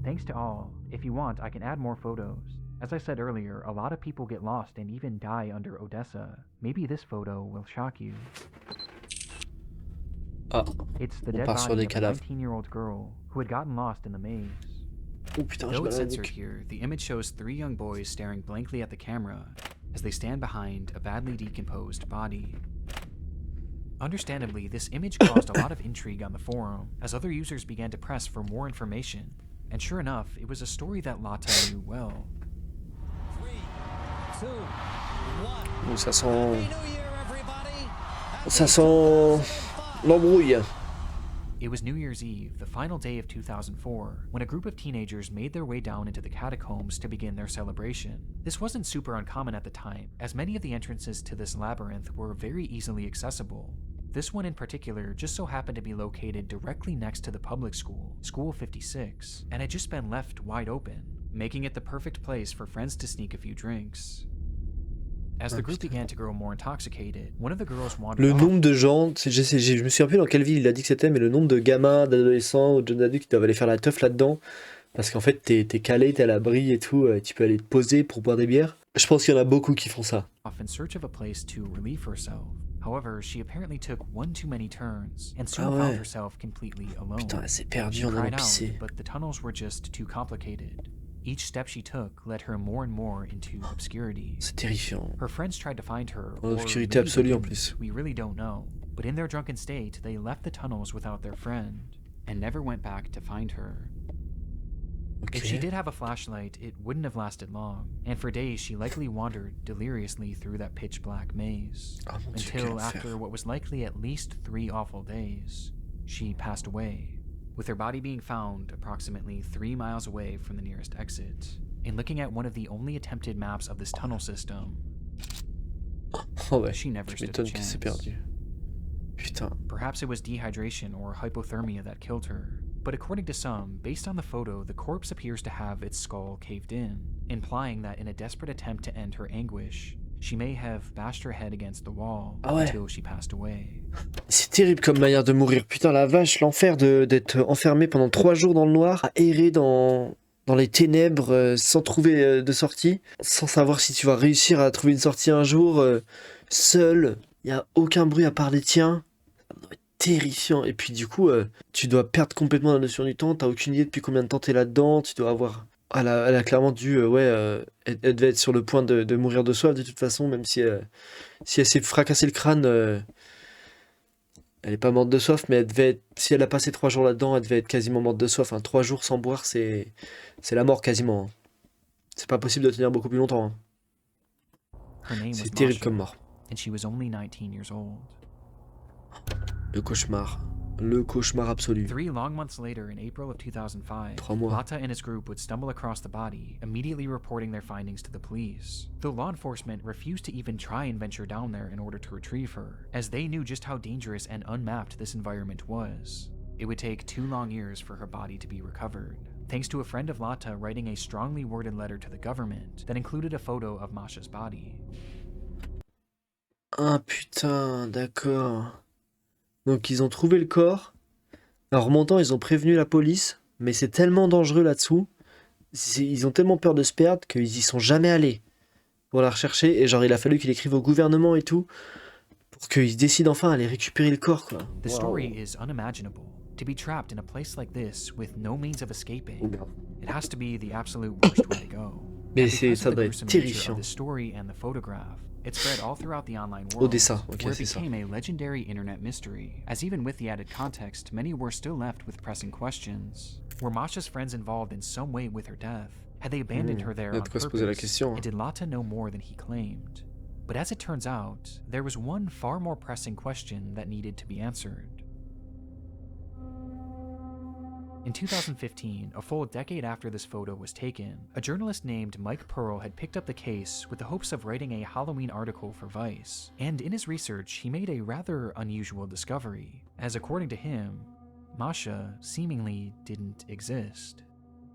Thanks to all. If you want, I can add more photos. As I said earlier, a lot of people get lost and even die under Odessa. Maybe this photo will shock you. Ah, It's the on dead part sur body des of a cadavres. 19-year-old girl who had gotten lost in the maze. Oh putain, Though j'ai it's mal à la censored nuque. here, the image shows 3 young boys staring blankly at the camera as they stand behind a badly decomposed body. Understandably, this image caused a lot of intrigue on the forum as other users began to press for more information. And sure enough, it was a story that Lata knew well. Oh, ça sent l'embrouille. It was New Year's Eve, the final day of 2004, when a group of teenagers made their way down into the catacombs to begin their celebration. This wasn't super uncommon at the time, as many of the entrances to this labyrinth were very easily accessible. This one in particular just so happened to be located directly next to the public school, School 56, and had just been left wide open, making it the perfect place for friends to sneak a few drinks. As the group began to grow more intoxicated, one of the girls wandered Le off. nombre de gens, je me souviens plus dans quelle ville il a dit que c'était, mais le nombre de gamins, d'adolescents ou de jeunes adultes qui doivent aller faire la teuf là-dedans, parce qu'en fait t'es calé, t'es à l'abri et tout, tu peux aller te poser pour boire des bières. Je pense qu'il y en a beaucoup qui font ça. Off in search of a place to relieve herself. However, she apparently took one too many turns and soon Ah ouais. found herself completely alone. Putain, elle s'est She perdue en allant cried out, pisser. but the tunnels were just too complicated. Each step she took led her more and more into obscurity. C'est terrifiant. Her friends tried to find her, En or obscurité maybe they absolue en didn't. plus. We really don't know. But in their drunken state, they left the tunnels without their friend and never went back to find her. If she Ok. did have a flashlight, it wouldn't have lasted long, and for days she likely wandered deliriously through that pitch black maze. Ah mon Dieu, quel Until enfer. after what was likely at least 3 awful days, she passed away, with her body being found approximately 3 miles away from the nearest exit. And looking at one of the only attempted maps of this tunnel system, Oh ouais, she never tu stood a m'étonnes qu'elle s'est chance. perdue. Putain. Perhaps it was dehydration or hypothermia that killed her, but according to some, based on the photo, the corpse appears to have its skull caved in, implying that in a desperate attempt to end her anguish, she may have bashed her head against the wall Ah ouais. until she passed away. C'est terrible comme manière de mourir. Putain, la vache, l'enfer d'être enfermé pendant 3 jours dans le noir, à errer dans les ténèbres sans trouver de sortie, sans savoir si tu vas réussir à trouver une sortie un jour, seul, il n'y a aucun bruit à part les tiens. Ça doit être terrifiant. Et puis du coup, tu dois perdre complètement la notion du temps, t'as aucune idée depuis combien de temps t'es là-dedans, tu dois avoir... Elle a clairement dû, elle devait être sur le point de mourir de soif de toute façon, même si elle s'est fracassé le crâne, elle est pas morte de soif, mais elle devait être, si elle a passé 3 jours là-dedans, elle devait être quasiment morte de soif. Hein. 3 jours sans boire, c'est la mort quasiment. Hein. C'est pas possible de tenir beaucoup plus longtemps. Hein. Her name was C'est terrible Masha, comme mort. and she was only 19 years old. Le cauchemar. Le cauchemar absolu. 3 long months later, in April of 2005, 3 mois. Lata and his group would stumble across the body, immediately reporting their findings to the police, though law enforcement refused to even try and venture down there in order to retrieve her, as they knew just how dangerous and unmapped this environment was. It would take 2 long years for her body to be recovered, thanks to a friend of Lata writing a strongly worded letter to the government that included a photo of Masha's body. Ah putain, d'accord. Donc ils ont trouvé le corps. En remontant, ils ont prévenu la police, mais c'est tellement dangereux là-dessous. Ils ont tellement peur de se perdre qu'ils y sont jamais allés pour la rechercher. Et genre, il a fallu qu'il écrive au gouvernement et tout pour qu'ils décident enfin à aller récupérer le corps, quoi. The story is unimaginable. To be trapped in a place like this with no means of escaping, it has to be the absolute worst way to go. Mais And because ça of the doit être gruesome nature terrifiant. of the story and the photograph, it spread all throughout the online Au world, dessin, ok, where it c'est ça. became a legendary internet mystery, as even with the added context, many were still left with pressing questions. Were Masha's friends involved in some way with her death? Had they abandoned her there Il y a on de quoi se poser la purpose? question. And did Lata know more than he claimed? But as it turns out, there was one far more pressing question that needed to be answered. In 2015, a full decade after this photo was taken, a journalist named Mike Pearl had picked up the case with the hopes of writing a Halloween article for Vice. And in his research, he made a rather unusual discovery, as according to him, Masha seemingly didn't exist.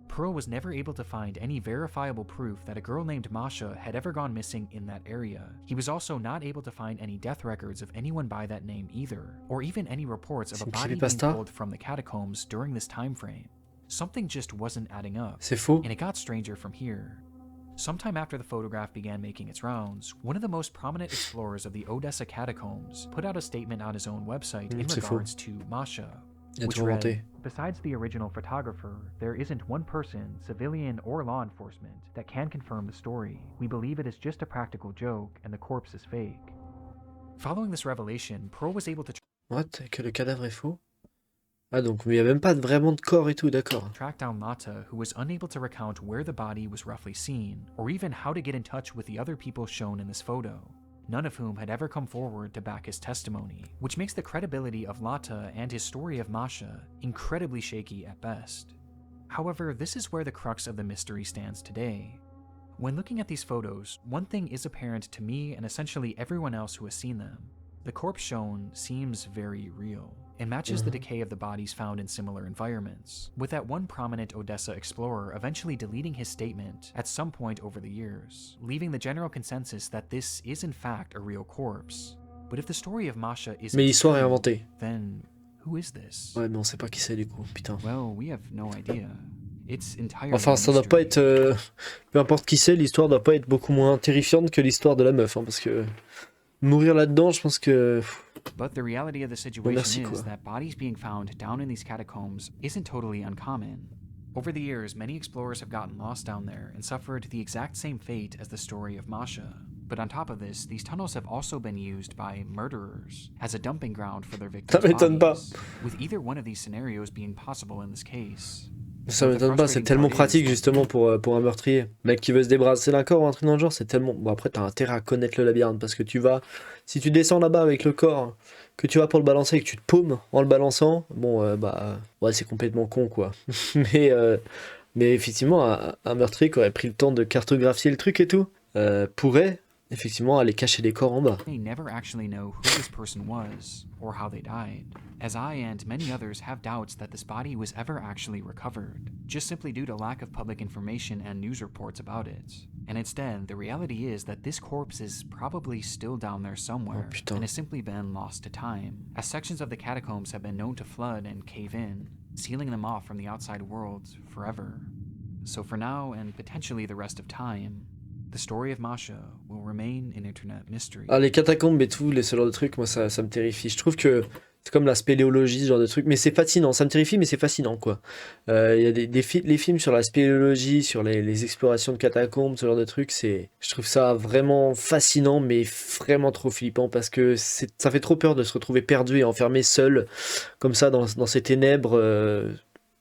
Pearl was never able to find any verifiable proof that a girl named Masha had ever gone missing in that area. He was also not able to find any death records of anyone by that name either, or even any reports of a body being creepypasta? pulled from the catacombs during this time frame. Something just wasn't adding up, C'est faux. and it got stranger from here. Sometime after the photograph began making its rounds, one of the most prominent explorers of the Odessa catacombs put out a statement on his own website in C'est faux. regards to Masha, Il a which tout read, inventé. "Besides the original photographer, there isn't one person, civilian or law enforcement, that can confirm the story. We believe it is just a practical joke and the corpse is fake." Following this revelation, Pearl was able to What? Que le cadavre est faux? Ah donc, mais il n'y a même pas vraiment de corps et tout, d'accord. track down Lata, who was unable to recount where the body was roughly seen, or even how to get in touch with the other people shown in this photo, none of whom had ever come forward to back his testimony, which makes the credibility of Lata and his story of Masha incredibly shaky at best. However, this is where the crux of the mystery stands today. When looking at these photos, one thing is apparent to me and essentially everyone else who has seen them. The corpse shown seems very real, and matches the decay of the bodies found in similar environments, with that one prominent Odessa explorer eventually deleting his statement at some point over the years, leaving the general consensus that this is in fact a real corpse. But if the story of Masha is Mais l'histoire est inventée. then who is this? Ouais, mais on sait pas qui c'est du coup, putain. Well, we have no idea. It's entirely Enfin, a ça doit pas mystery. être... peu importe qui c'est, l'histoire doit pas être beaucoup moins terrifiante que l'histoire de la meuf, hein, parce que... Mourir là-dedans, je pense que... But the reality of the situation merci, is quoi. that bodies being found down in these catacombs isn't totally uncommon. Over the years, many explorers have gotten lost down there and suffered the exact same fate as the story of Masha. But on top of this, these tunnels have also been used by murderers as a dumping ground for their victims' m'étonne pas. bodies, with either one of these scenarios being possible in this case. Ça But the m'étonne pas, c'est frustrating tellement part is pratique that justement pour un meurtrier. Mec qui veut se débarrasser d'un corps ou un truc dans le genre, c'est tellement. Bon, après, t'as intérêt à connaître le labyrinthe parce que tu vas. Si tu descends là-bas avec le corps, que tu vas pour le balancer et que tu te paumes en le balançant, bon, ouais, c'est complètement con quoi. Mais, euh, mais effectivement, un meurtrier qui aurait pris le temps de cartographier le truc et tout, pourrait effectivement aller cacher des corps en bas. may never actually know who this person was or how they died, as I and many others have doubts that this body was ever actually recovered, just simply due to lack of public information and news reports about it. And instead, the reality is that this corpse is probably still down there somewhere Oh, putain. and has simply been lost to time, as sections of the catacombs have been known to flood and cave in, sealing them off from the outside world forever. So for now, and potentially the rest of time, the story of Masha will remain an internet mystery. Ah, les catacombes et tout, ce genre de trucs, moi ça me terrifie. Je trouve que c'est comme la spéléologie, ce genre de truc, mais c'est fascinant. Ça me terrifie, mais c'est fascinant quoi. Il y a les films sur la spéléologie, sur les explorations de catacombes, ce genre de trucs, je trouve ça vraiment fascinant, mais vraiment trop flippant parce que ça fait trop peur de se retrouver perdu et enfermé seul, comme ça, dans ces ténèbres.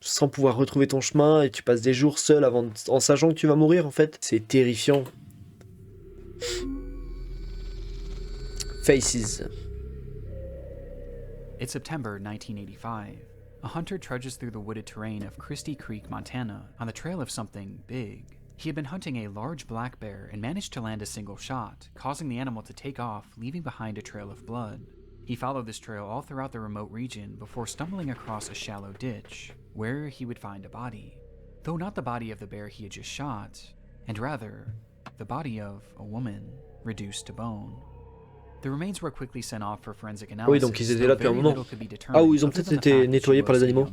Sans pouvoir retrouver ton chemin et tu passes des jours seul en sachant que tu vas mourir en fait. C'est terrifiant. Faces. It's September 1985. A hunter trudges through the wooded terrain of Christie Creek, Montana, on the trail of something big. He had been hunting a large black bear and managed to land a single shot, causing the animal to take off, leaving behind a trail of blood. He followed this trail all throughout the remote region before stumbling across a shallow ditch, where he would find a body. Though not the body of the bear he had just shot, and rather, the body of a woman, reduced to bone. The remains were quickly sent off for forensic analysis. Oui, donc ils étaient là depuis un moment. Ah, ou ils ont peut-être été été nettoyés par les animaux.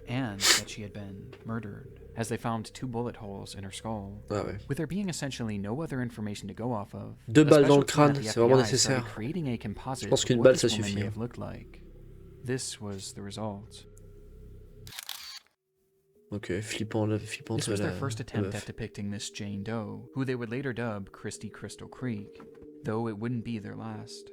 And that she had been murdered, as they found 2 bullet holes in her skull. Ah ouais. With there being essentially no other information to go off of, 2 the balles dans le special team at crâne, the c'est vraiment FBI started nécessaire. creating a composite Je pense of qu'une what balle, this ça woman suffit, may hein. have looked like. This was the result. Ok, flippant This was their first la attempt meuf. at depicting Miss Jane Doe, who they would later dub Christie Crystal Creek, though it wouldn't be their last.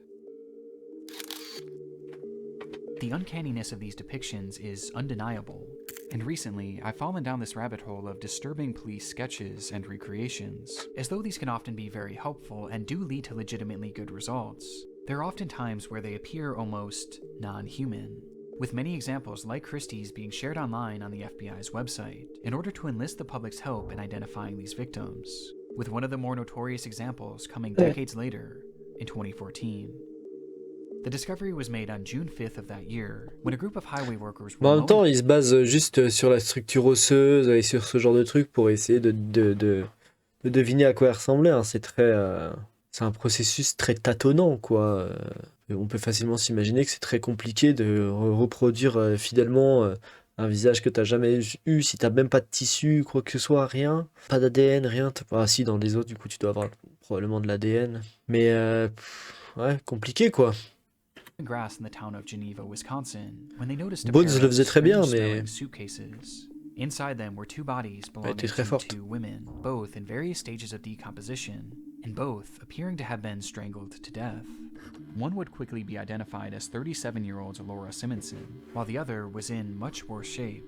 The uncanniness of these depictions is undeniable, and recently I've fallen down this rabbit hole of disturbing police sketches and recreations. As though these can often be very helpful and do lead to legitimately good results, there are often times where they appear almost non-human, with many examples like Christie's being shared online on the FBI's website in order to enlist the public's help in identifying these victims, with one of the more notorious examples coming decades later in 2014. The discovery was made on June 5th of that year, when a group of highway workers Mais were en même temps, ils se basent juste sur la structure osseuse et sur ce genre de truc pour essayer de deviner à quoi elle ressemblait, hein. C'est un processus très tâtonnant, quoi. On peut facilement s'imaginer que c'est très compliqué de reproduire fidèlement un visage que t'as jamais eu, si t'as même pas de tissu, quoi que ce soit, rien. Pas d'ADN, rien. Ah si, dans les autres, du coup, tu dois avoir probablement de l'ADN. Mais, ouais, compliqué, quoi. grass in the town of Geneva, Wisconsin, when they noticed a Bones pair le of faisait très bien, strange-smelling mais suitcases. Inside them were 2 bodies elle belonging était très to forte. 2 women, both in various stages of decomposition, and both appearing to have been strangled to death. One would quickly be identified as 37-year-old Laura Simonson, while the other was in much worse shape,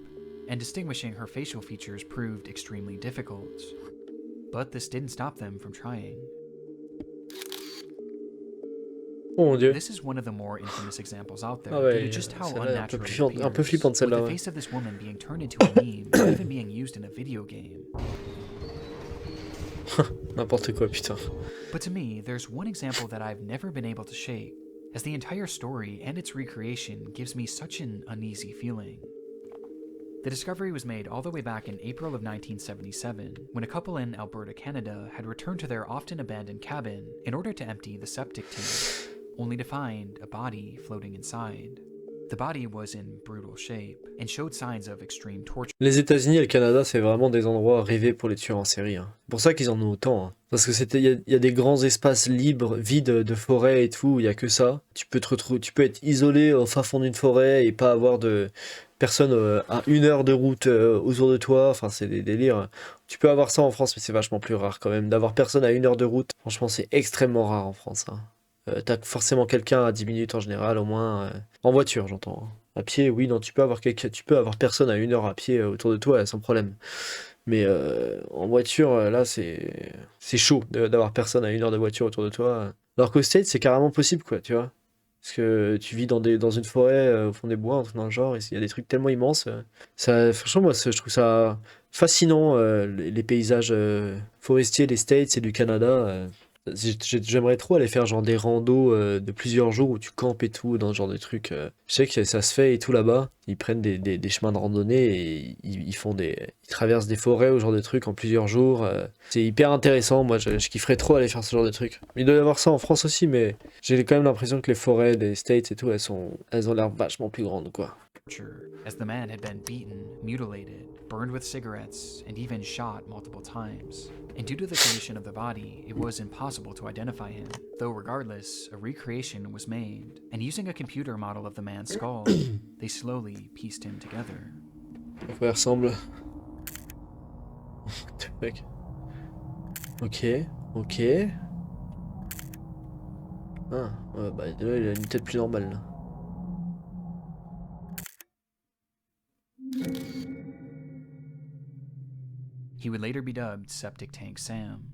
and distinguishing her facial features proved extremely difficult. But this didn't stop them from trying. Oh mon dieu. This is one of the more infamous examples out there Ah due ouais, to just how celle-là est unnatural it un peu appears, flippante with celle-là, the ouais. face of this woman being turned into a meme, or even being used in a video game. N'importe quoi, putain. But to me, there's one example that I've never been able to shake, as the entire story and its recreation gives me such an uneasy feeling. The discovery was made all the way back in April of 1977, when a couple in Alberta, Canada had returned to their often abandoned cabin in order to empty the septic tank, only to find a body floating inside. The body was in brutal shape and showed signs of extreme torture. Les États-Unis et le Canada, c'est vraiment des endroits rêvés pour les tueurs en série, hein. C'est pour ça qu'ils en ont autant, hein. Parce que il y a des grands espaces libres, vides de forêt et tout, où il y a que ça. Tu peux être isolé au fin fond d'une forêt et pas avoir de personne à 1 heure de route autour de toi. Enfin, c'est des délires. Tu peux avoir ça en France, mais c'est vachement plus rare quand même. D'avoir personne à 1 heure de route, franchement, c'est extrêmement rare en France, hein. T'as forcément quelqu'un à 10 minutes en général, au moins. En voiture, j'entends, hein. À pied, oui, non, tu peux avoir personne à 1 heure à pied autour de toi sans problème. Mais en voiture, là, c'est chaud d'avoir personne à 1 heure de voiture autour de toi. Alors qu'au States, c'est carrément possible, quoi, tu vois. Parce que tu vis dans une forêt, au fond des bois, un truc dans le genre, et il y a des trucs tellement immenses. Ça, franchement, moi, je trouve ça fascinant, les paysages forestiers des States et du Canada. J'aimerais trop aller faire genre des randos de plusieurs jours où tu campes et tout, dans ce genre de trucs. Je sais que ça se fait et tout là-bas. Ils prennent des chemins de randonnée et ils traversent des forêts ou ce genre de trucs en plusieurs jours. C'est hyper intéressant. Moi, je kifferais trop aller faire ce genre de trucs. Il doit y avoir ça en France aussi, mais j'ai quand même l'impression que les forêts des States et tout, elles ont l'air vachement plus grandes, quoi. As the man had been beaten, mutilated, burned with cigarettes, and even shot multiple times. And due to the condition of the body, it was impossible to identify him. Though regardless, a recreation was made, and using a computer model of the man's skull, they slowly pieced him together. À quoi il ressemble? Mec. Ok, ok. Ah, ouais, bah là, il a une tête plus normale, là. He would later be dubbed Septic Tank Sam.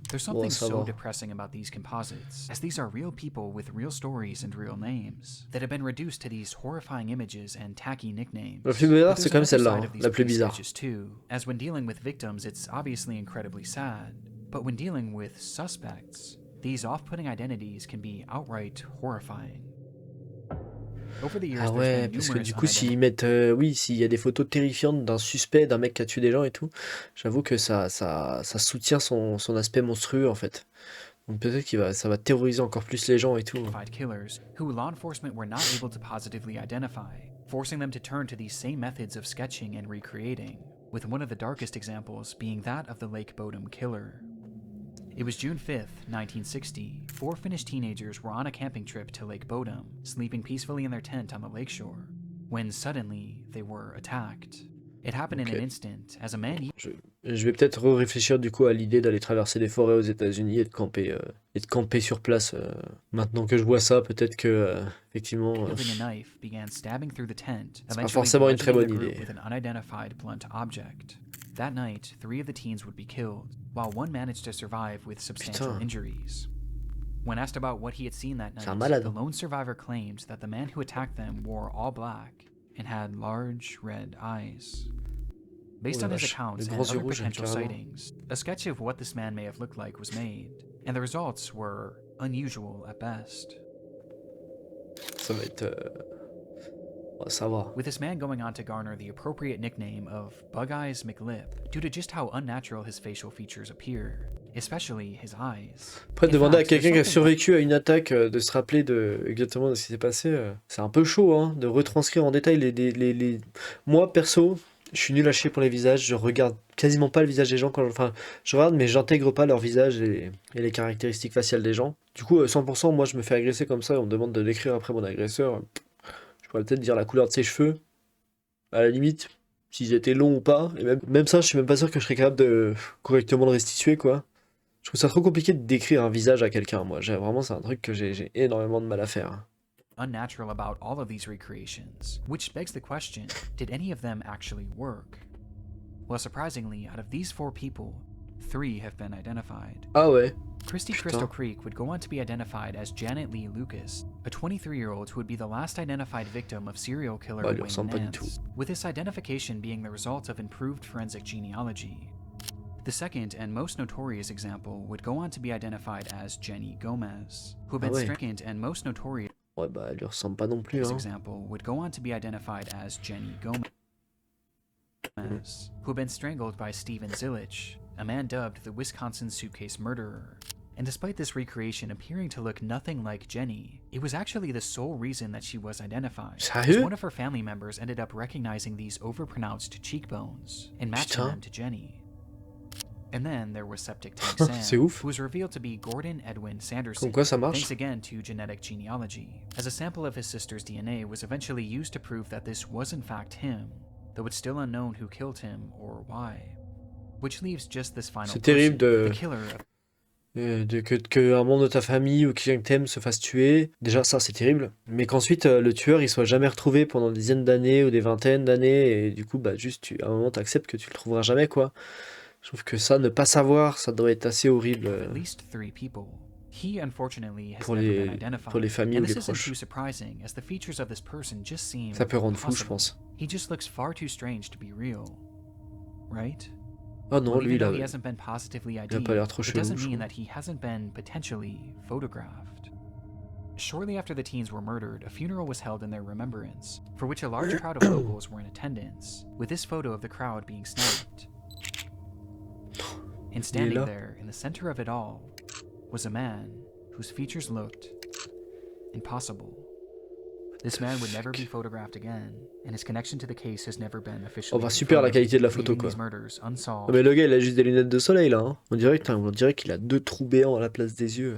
There's Bon, something ça so va. depressing about these composites, as these are real people with real stories and real names, that have been reduced to these horrifying images and tacky nicknames. La plus bizarre, But c'est there's quand même another celle-là, side hein, of these la plus police bizarre. sketches too, as when dealing with victims, it's obviously incredibly sad. But when dealing with suspects, these off-putting identities can be outright horrifying. Over the years, Ah there's ouais, been parce que numerous du coup, s'ils unidentified mettent, oui, s'il y a des photos terrifiantes d'un suspect, d'un mec qui a tué des gens et tout, j'avoue que ça soutient son aspect monstrueux en fait. Donc peut-être ça va terroriser encore plus les gens et tout. killers who law enforcement were not able to positively identify, forcing them to turn to these same methods of sketching and recreating, with one of the darkest examples being that of the Lake Bodom killer. It was June 5th, 1960. 4 Finnish teenagers were on a camping trip to Lake Bodom, sleeping peacefully in their tent on the lakeshore, when suddenly they were attacked. It happened in an instant, as a man... Je vais peut-être réfléchir du coup à l'idée d'aller traverser des forêts aux États-Unis et de camper sur place. Maintenant que je vois ça, peut-être que effectivement, wielding a knife began stabbing through the tent, c'est pas eventually forcément une très bludgeoning bonne the group idée. with an unidentified blunt object. That night, 3 of the teens would be killed, while one managed to survive with substantial Putain. injuries. When asked about what he had seen that C'est un night, malade. the lone survivor claimed that the man who attacked them wore all black and had large red eyes. Based Oh la on his vache, accounts les and grands yeux other rouges, potential carrément. sightings, a sketch of what this man may have looked like was made, and the results were unusual at best. Ça va être. Ça va. With this man going on to garner the appropriate nickname of Bug Eyes McLip due to just how unnatural his facial features appear, especially his eyes. Après, In demander à fact, there's quelqu'un qui a something- survécu à une attaque de se rappeler exactement de ce qui s'est passé, c'est un peu chaud, hein, de retranscrire en détail Moi, perso, je suis nul à chier pour les visages, je regarde quasiment pas le visage des gens Enfin, je regarde, mais j'intègre pas leur visage et les caractéristiques faciales des gens. Du coup, 100%, moi, je me fais agresser comme ça et on me demande de décrire après mon agresseur. Je pourrais peut-être dire la couleur de ses cheveux, à la limite, s'ils étaient longs ou pas. Et même ça, je suis même pas sûr que je serais capable de correctement le restituer, quoi. Je trouve ça trop compliqué de décrire un visage à quelqu'un, moi. Vraiment, c'est un truc que j'ai énormément de mal à faire. unnatural about all of these recreations, which begs the question, did any of them actually work? Well, surprisingly, out of these 4 people, 3 have been identified. Ah ouais. Christy Putain. Crystal Creek would go on to be identified as Janet Lee Lucas, a 23-year-old who would be the last identified victim of serial killer Bah, lui Wayne ressemble pas du tout. Nance, with this identification being the result of improved forensic genealogy. The second and most notorious example would go on to be identified as Jenny Gomez, who had been ouais. second and most notorious Ouais, bah, elle lui ressemble pas non plus, hein. example would go on to be identified as Jenny Gomez, who had been strangled by Steven Zilich, a man dubbed the Wisconsin Suitcase Murderer. And despite this recreation appearing to look nothing like Jenny, it was actually the sole reason that she was identified. As Sérieux? one of her family members ended up recognizing these overpronounced cheekbones and matching Putain. them to Jenny. And then there was Septic Tank C'est Sam, ouf. who was revealed to be Gordon Edwin Sanderson, Comme quoi ça marche. thanks again to genetic genealogy, as a sample of his sister's DNA was eventually used to prove that this was in fact him, though it's still unknown who killed him or why. Which leaves just this final C'est terrible person, de- the killer of Que un membre de ta famille ou quelqu'un que t'aimes se fasse tuer, déjà ça c'est terrible. Mais qu'ensuite le tueur il soit jamais retrouvé pendant des dizaines d'années ou des vingtaines d'années, et du coup bah juste à un moment t'acceptes que tu le trouveras jamais quoi. Je trouve que ça, ne pas savoir, ça doit être assez horrible At least 3 people. He unfortunately has pour never been les identified, familles ou and les this isn't too proches. surprising as the features of this person just seem Ça peut rendre fou, je impossible. pense. He just looks far too strange to be real, right? Ah non, Well, lui even though he il hasn't been positively a ID'd, pas l'air trop it chelou, doesn't je mean trouve. that he hasn't been potentially photographed. Shortly after the teens were murdered, a funeral was held in their remembrance, for which a large crowd of locals were in attendance, with this photo of the crowd being snapped. And standing là. there, in the center of it all, was a man whose features looked impossible. This man would never be photographed again, and his connection to the case has never been Oh officially bah super la confirmed, qualité de la photo leaving quoi. these murders Oh, unsolved mais le gars il a juste des lunettes de soleil là, hein. On dirait qu'il a 2 trous béants à la place des yeux.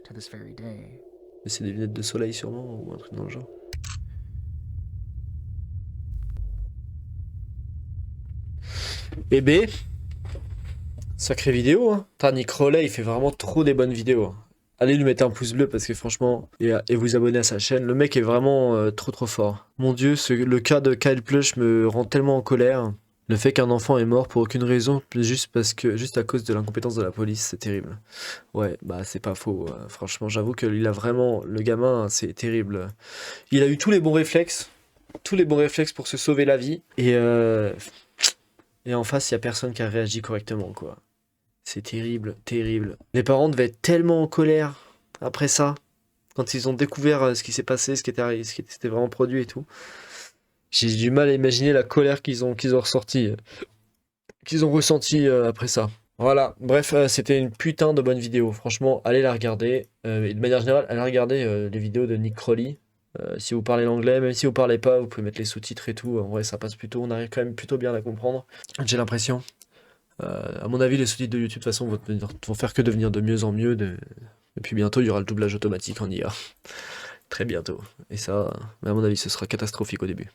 to this very day. Mais c'est des lunettes de soleil sûrement, ou un truc dans le genre. Bébé, sacrée vidéo hein. Putain, Nick Rollet il fait vraiment trop des bonnes vidéos, hein. Allez lui mettre un pouce bleu parce que franchement, et vous abonner à sa chaîne. Le mec est vraiment trop fort. Mon dieu, le cas de Kyle Plush me rend tellement en colère. Le fait qu'un enfant est mort pour aucune raison, juste à cause de l'incompétence de la police, c'est terrible. Ouais, bah c'est pas faux. Franchement, j'avoue que il a vraiment, le gamin, c'est terrible. Il a eu tous les bons réflexes pour se sauver la vie. Et en face, il y a personne qui a réagi correctement, quoi. C'est terrible, terrible. Les parents devaient être tellement en colère après ça, quand ils ont découvert ce qui s'est passé, ce qui s'était vraiment produit et tout. J'ai du mal à imaginer la colère qu'ils ont ressenti après ça. Voilà, bref, c'était une putain de bonne vidéo. Franchement, allez la regarder. Et de manière générale, allez regarder les vidéos de Nick Crowley. Si vous parlez l'anglais, même si vous parlez pas, vous pouvez mettre les sous-titres et tout. En vrai, ça passe plutôt. On arrive quand même plutôt bien à la comprendre. J'ai l'impression. À mon avis, les sous-titres de YouTube, de toute façon, vont faire que devenir de mieux en mieux. Et puis bientôt, il y aura le doublage automatique en IA. Très bientôt. Et ça, à mon avis, ce sera catastrophique au début.